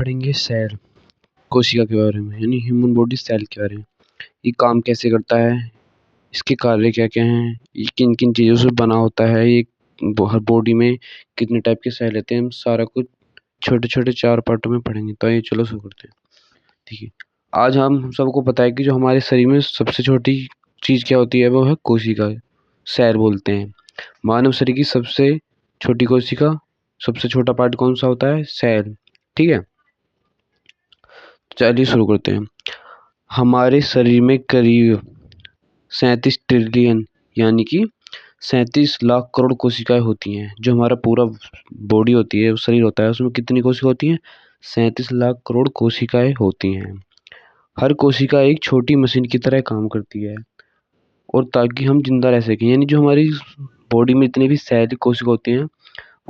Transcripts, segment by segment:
पढ़ेंगे सेल कोशिका के बारे में, यानी ह्यूमन बॉडी सेल के बारे में। ये काम कैसे करता है, इसके कार्य क्या क्या हैं, ये किन किन चीज़ों से बना होता है, ये हर बॉडी में कितने टाइप के सेल रहते हैं, हम सारा कुछ छोटे छोटे 4 पार्टों में पढ़ेंगे। तो ये चलो शुरू करते हैं। ठीक है, आज हम सबको पता है कि जो हमारे शरीर में सबसे छोटी चीज़ क्या होती है, वो है कोशिका, सेल बोलते हैं। मानव शरीर की सबसे छोटी कोशिका, सबसे छोटा पार्ट कौन सा होता है, सेल। ठीक है, चलिए शुरू करते हैं। हमारे शरीर में करीब 37 ट्रिलियन यानी कि 37 लाख करोड़ कोशिकाएं होती हैं। जो हमारा पूरा बॉडी होती है, शरीर होता है, उसमें कितनी कोशिका होती हैं, 37 लाख करोड़ कोशिकाएं होती हैं। हर कोशिका एक छोटी मशीन की तरह काम करती है, और ताकि हम जिंदा रह सकें, यानी जो हमारी बॉडी में इतने भी सेल कोशिका होती हैं,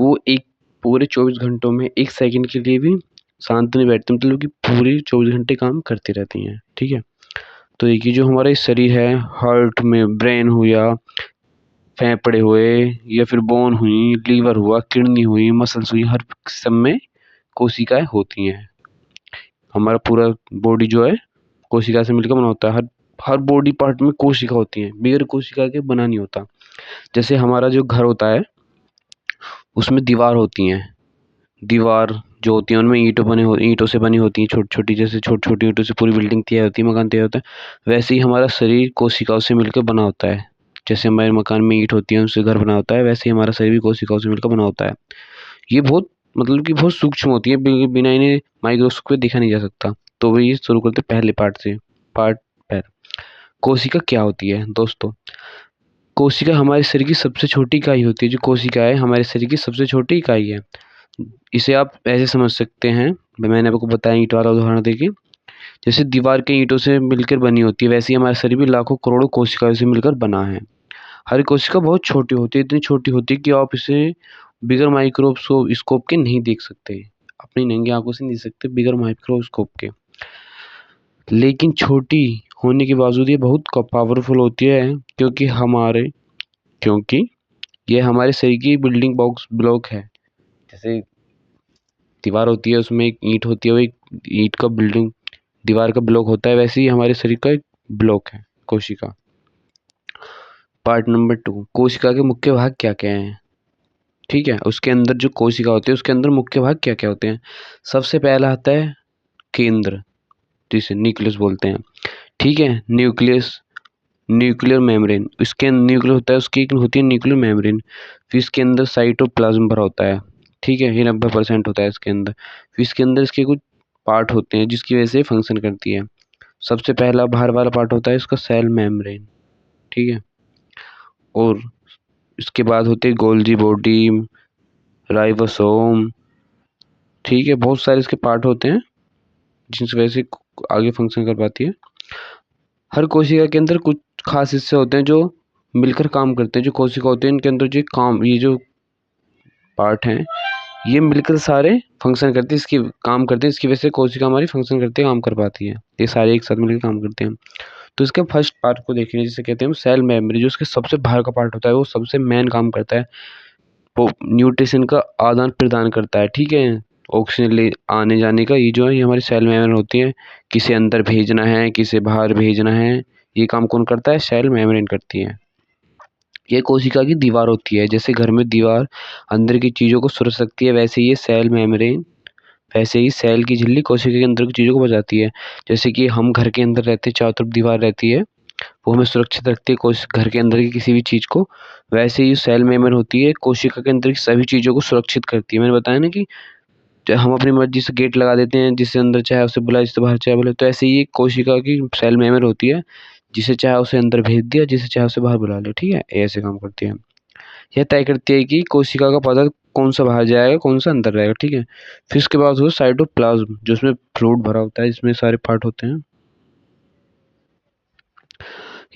वो एक पूरे 24 घंटों में 1 सेकंड के लिए भी शांत नहीं बैठती, मतलब कि पूरे 24 घंटे काम करती रहती हैं। ठीक है, तो एक ही जो हमारा शरीर है, हार्ट में ब्रेन हो या फेफड़े हुए या फिर बोन हुई, लीवर हुआ, किडनी हुई, मसल्स हुई, हर सब में कोशिकाएं होती हैं। हमारा पूरा बॉडी जो है कोशिका से मिलकर बना होता है। हर हर बॉडी पार्ट में कोशिका होती है, बगैर कोशिका के बना नहीं होता। जैसे हमारा जो घर होता है, उसमें दीवार होती हैं। दीवार जो होती है उनमें ईंटों से बनी होती हैं, छोटी छोटी, जैसे छोटी छोटी ईंटों से पूरी बिल्डिंग तैयार होती है, मकान तैयार होता है। वैसे ही हमारा शरीर कोशिकाओं से मिलकर बना होता है। जैसे हमारे मकान में ईंट होती है, उनसे घर बना होता है, वैसे ही हमारा शरीर भी कोशिकाओं से मिलकर बना होता है। ये बहुत मतलब कि बहुत सूक्ष्म होती है, बिना इन्हें माइक्रोस्कोप पे देखा नहीं जा सकता। तो वही शुरू करते पहले पार्ट से। पार्ट पहला, कोशिका क्या होती है दोस्तों। कोशिका हमारे शरीर की सबसे छोटी इकाई होती है। जो कोशिका है हमारे शरीर की सबसे छोटी इकाई है। इसे आप ऐसे समझ सकते हैं, मैंने आपको बताया ईंट वाला उदाहरण देके, जैसे दीवार के ईंटों से मिलकर बनी होती है, वैसे ही हमारा शरीर भी लाखों करोड़ों कोशिकाओं से मिलकर बना है। हर कोशिका बहुत छोटी होती है, इतनी छोटी होती है कि आप इसे बिगर माइक्रोस्कोप के नहीं देख सकते, अपनी नंगी आंखों से नहीं देख सकते बिगर माइक्रोस्कोप के। लेकिन छोटी होने के बावजूद ये बहुत पावरफुल होती है, क्योंकि ये हमारे शरीर की बिल्डिंग ब्लॉक है। जैसे दीवार होती है, उसमें एक ईंट होती है, वो एक ईंट का बिल्डिंग दीवार का ब्लॉक होता है, वैसे ही हमारे शरीर का एक ब्लॉक है कोशिका। पार्ट नंबर 2, कोशिका के मुख्य भाग क्या क्या हैं। ठीक है, उसके अंदर जो कोशिका होती है उसके अंदर मुख्य भाग क्या क्या होते हैं। सबसे पहला आता है केंद्र, जिसे न्यूक्लियस बोलते हैं। ठीक है, न्यूक्लियर मेम्ब्रेन, इसके न्यूक्लियर होता है, उसकी एक होती है न्यूक्लियर मेम्ब्रेन। फिर इसके अंदर साइटोप्लाज्म भरा होता है। ठीक है, ये 90% होता है इसके अंदर। फिर इसके अंदर इसके कुछ पार्ट होते हैं जिसकी वजह से फंक्शन करती है। सबसे पहला बाहर वाला पार्ट होता है इसका सेल मेम्ब्रेन। ठीक है, और इसके बाद होते हैं गोल्जी बॉडी, राइबोसोम। ठीक है, बहुत सारे इसके पार्ट होते हैं जिनकी वजह से आगे फंक्शन कर पाती है। हर कोशिका के अंदर कुछ खास हिस्से होते हैं जो मिलकर काम करते हैं। जो कोशिका होते हैं इनके अंदर ये जो पार्ट हैं, ये मिलकर सारे फंक्शन करते हैं, इसकी काम करते हैं, इसकी वजह से कोशिका हमारी फंक्शन करते हैं, काम कर पाती है। ये सारे एक साथ मिलकर काम करते हैं। तो इसके फर्स्ट पार्ट को देखेंगे, जिसे कहते हैं सेल मेमोरी। जो इसके सबसे बाहर का पार्ट होता है वो सबसे मेन काम करता है, वो न्यूट्रिशन का आदान प्रदान करता है। ठीक है, ऑक्सीजन ले आने जाने का, ये जो है ये हमारी सेल मेम्ब्रेन होती है। किसे अंदर भेजना है, किसे बाहर भेजना है, ये काम कौन करता है, सेल मेम्ब्रेन करती है। ये कोशिका की दीवार होती है। जैसे घर में दीवार अंदर की चीज़ों को सुरक्षित रखती है, वैसे ही सेल की झिल्ली कोशिका के अंदर की चीज़ों को बचाती है। जैसे कि हम घर के अंदर रहते हैं, चारों तरफ दीवार रहती है, वो हमें सुरक्षित रखती है घर के अंदर की किसी भी चीज़ को। वैसे ही सेल मेम्ब्रेन होती है, कोशिका के अंदर की सभी चीज़ों को सुरक्षित करती है। मैंने बताया ना कि हम अपनी मर्जी से गेट लगा देते हैं, जिससे अंदर चाहे उसे बुलाए, जिससे बाहर चाहे बुलाए। तो ऐसे ही कोशिका की सेल मेम्ब्रेन होती है, जिसे चाहे उसे अंदर भेज दिया, जिसे चाहे उसे बाहर बुला लिया। ठीक है, ये ऐसे काम करती है। यह तय करती है कि कोशिका का पदार्थ कौन सा बाहर जाएगा, कौन सा अंदर रहेगा। ठीक है, फिर उसके बाद हो साइटोप्लाज्म, जो उसमें फ्लूइड भरा होता है, इसमें सारे पार्ट होते हैं।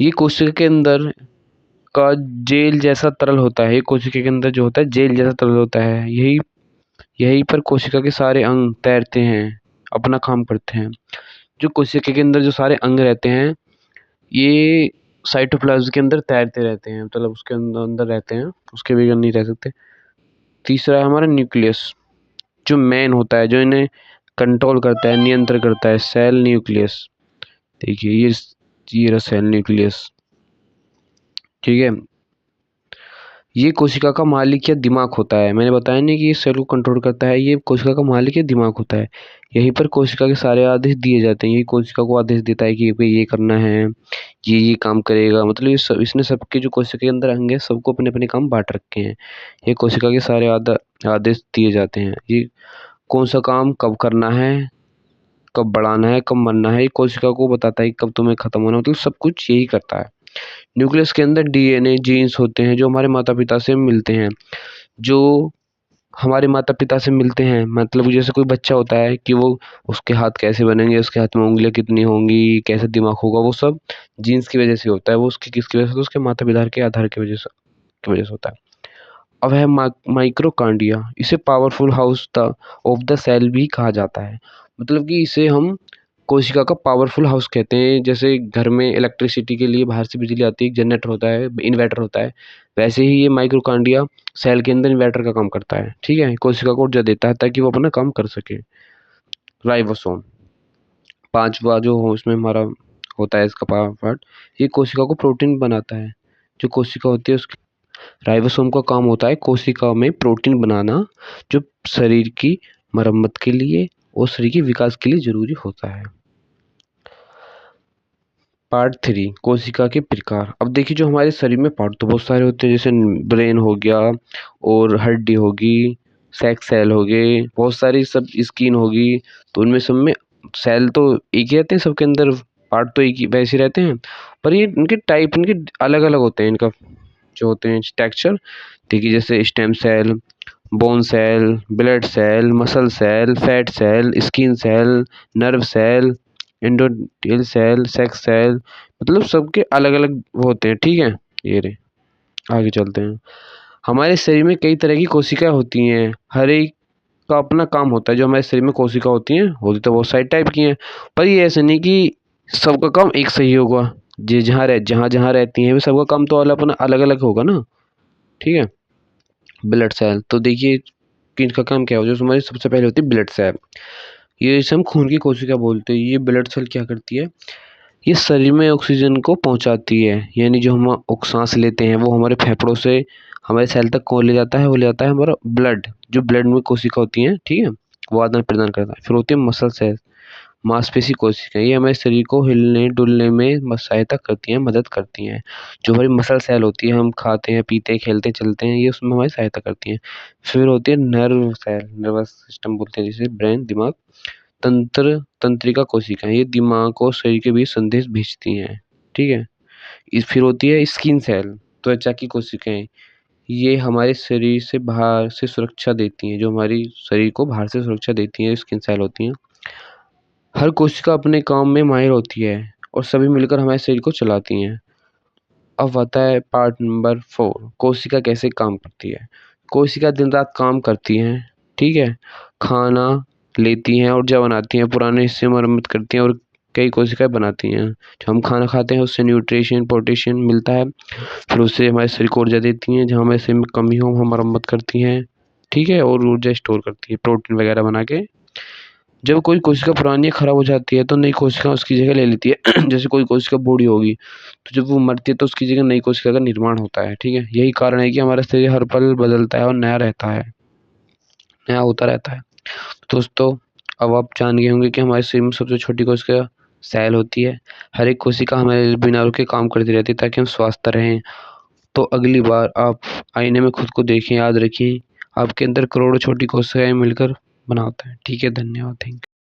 ये कोशिका के अंदर का जेल जैसा तरल होता है। ये कोशिका के अंदर जो होता है जेल जैसा तरल होता है। यही यहीं पर कोशिका के सारे अंग तैरते हैं, अपना काम करते हैं। जो कोशिका के अंदर जो सारे अंग रहते हैं, ये साइटोप्लाज्म के अंदर तैरते रहते हैं, मतलब उसके अंदर अंदर रहते हैं, उसके बगैर नहीं रह सकते। तीसरा है हमारा न्यूक्लियस, जो मेन होता है, जो इन्हें कंट्रोल करता है, नियंत्रण करता है। सेल न्यूक्लियस, देखिए ये रहा सेल न्यूक्लियस, ठीक है। ये कोशिका का मालिक या दिमाग होता है। मैंने बताया नहीं कि ये सेल को कंट्रोल करता है, ये कोशिका का मालिक या दिमाग होता है। यहीं पर कोशिका के सारे आदेश दिए जाते हैं। ये कोशिका को आदेश देता है कि भाई ये करना है, ये काम करेगा। मतलब इसने सबके जो कोशिका के अंदर अंग है सबको अपने अपने काम बांट रखे हैं। ये कोशिका के सारे आदेश दिए जाते हैं। ये कौन सा काम कब करना है, कब बढ़ाना है, कब मरना है, ये कोशिका को बताता है कि कब तुम्हें खत्म होना, मतलब सब कुछ यही करता है। न्यूक्लियस के अंदर डीएनए जीन्स होते हैं जो हमारे माता पिता से मिलते हैं, जो हमारे माता पिता से मिलते हैं। मतलब जैसे कोई बच्चा होता है कि वो उसके हाथ कैसे बनेंगे, उसके हाथ में उंगलियां कितनी होंगी, कैसा दिमाग होगा, वो सब जीन्स की वजह से होता है। वो उसकी किसकी वजह से, तो उसके माता पिता के आधार की वजह से होता है। अब है माइक्रोकांडिया। इसे powerful house the of the cell भी कहा जाता है। मतलब कि इसे हम कोशिका का पावरफुल हाउस कहते हैं। जैसे घर में इलेक्ट्रिसिटी के लिए बाहर से बिजली आती है, जनरेटर होता है, इन्वर्टर होता है, वैसे ही ये माइक्रोकांडिया सेल के अंदर इन्वर्टर का काम करता है, ठीक है। कोशिका को ऊर्जा देता है ताकि वो अपना काम कर सके। राइबोसोम, पांचवा जो हो उसमें हमारा होता है इसका पार्ट, ये कोशिका को प्रोटीन बनाता है। जो कोशिका होती है उसकी, राइबोसोम का काम होता है कोशिका में प्रोटीन बनाना, जो शरीर की मरम्मत के लिए और शरीर के विकास के लिए जरूरी होता है। पार्ट 3, कोशिका के प्रकार। अब देखिए जो हमारे शरीर में पार्ट तो बहुत सारे होते हैं, जैसे ब्रेन हो गया और हड्डी होगी, सेक्स सेल हो गए, बहुत सारी सब स्किन होगी। तो उनमें सब में सेल तो एक ही रहते हैं, सबके अंदर पार्ट तो एक ही वैसे रहते हैं, पर ये इनके टाइप इनके अलग अलग होते हैं। इनका जो होते हैं टेक्सचर, देखिए जैसे stem cell, bone cell, blood cell, muscle cell, fat cell, skin cell, nerve cell, endothelial cell, sex cell, मतलब सबके अलग अलग होते हैं, ठीक है। ये रहे, आगे चलते हैं। हमारे शरीर में कई तरह की कोशिकाएं होती हैं, हर एक का अपना काम होता है। जो हमारे शरीर में कोशिका होती तो बहुत सारी टाइप की हैं, पर ये ऐसे नहीं कि सबका काम एक सही होगा। जे जहाँ जहाँ रहती हैं वे सबका काम तो अलग अपना अलग अलग होगा ना, ठीक है। ब्लड सेल, तो देखिए कि इनका काम क्या हो, जो हमारी सबसे पहले होती है ब्लड सेल। ये इसे हम खून की कोशिका बोलते हैं। ये ब्लड सेल क्या करती है, ये शरीर में ऑक्सीजन को पहुंचाती है। यानी जो हम सांस लेते हैं वो हमारे फेफड़ों से हमारे सेल तक कौन ले जाता है, वो ले जाता है हमारा ब्लड। जो ब्लड में कोशिका होती है, ठीक है, वो आदान प्रदान करता है। फिर होती है मसल सेल, मांसपेशी कोशिकाएं। ये हमारे शरीर को हिलने डुलने में सहायता करती हैं, मदद करती हैं। जो हमारी मसल सेल होती है, हम खाते हैं, पीते हैं, खेलते हैं, चलते हैं, ये उसमें हमारी सहायता करती हैं। फिर होती है नर्व सेल, नर्वस सिस्टम बोलते हैं जिसे, ब्रेन दिमाग, तंत्रिका कोशिकाएं। ये दिमाग और शरीर के बीच संदेश भेजती हैं, ठीक है। फिर होती है स्किन सेल, त्वचा की कोशिकाएं। ये हमारे शरीर से बाहर से सुरक्षा देती हैं, जो हमारी शरीर को बाहर से सुरक्षा देती हैं, स्किन सेल होती हैं। हर कोशिका अपने काम में माहिर होती है और सभी मिलकर हमारे शरीर को चलाती हैं। अब आता है पार्ट नंबर 4, कोशिका कैसे काम करती है। कोशिका दिन रात काम करती हैं, ठीक है। खाना लेती हैं, ऊर्जा बनाती हैं, पुराने हिस्से मरम्मत करती हैं और कई कोशिकाएं बनाती हैं। जो हम खाना खाते हैं उससे न्यूट्रिशन पोटेशियम मिलता है, फिर उससे हमारे शरीर को ऊर्जा देती हैं। जहाँ हमारे शरीर में कमी हो हम मरम्मत करती हैं, ठीक है, और ऊर्जा स्टोर करती है प्रोटीन वगैरह बना के। जब कोई कोशिका पुरानी या खराब हो जाती है तो नई कोशिका उसकी जगह ले लेती है। जैसे कोई कोशिका बूढ़ी होगी तो जब वो मरती है तो उसकी जगह नई कोशिका का निर्माण होता है, ठीक है। यही कारण है कि हमारा शरीर हर पल बदलता है और नया रहता है, नया होता रहता है। दोस्तों, अब आप जान गए होंगे कि हमारे शरीर में सबसे छोटी कोशिका सेल होती है। हर एक कोशिका हमारे बिना रुके काम करती रहती है ताकि हम स्वस्थ रहें। तो अगली बार आप आईने में खुद को देखें, याद रखें आपके अंदर करोड़ों छोटी कोशिकाएं मिलकर बना होता है, ठीक है। धन्यवाद, थैंक यू।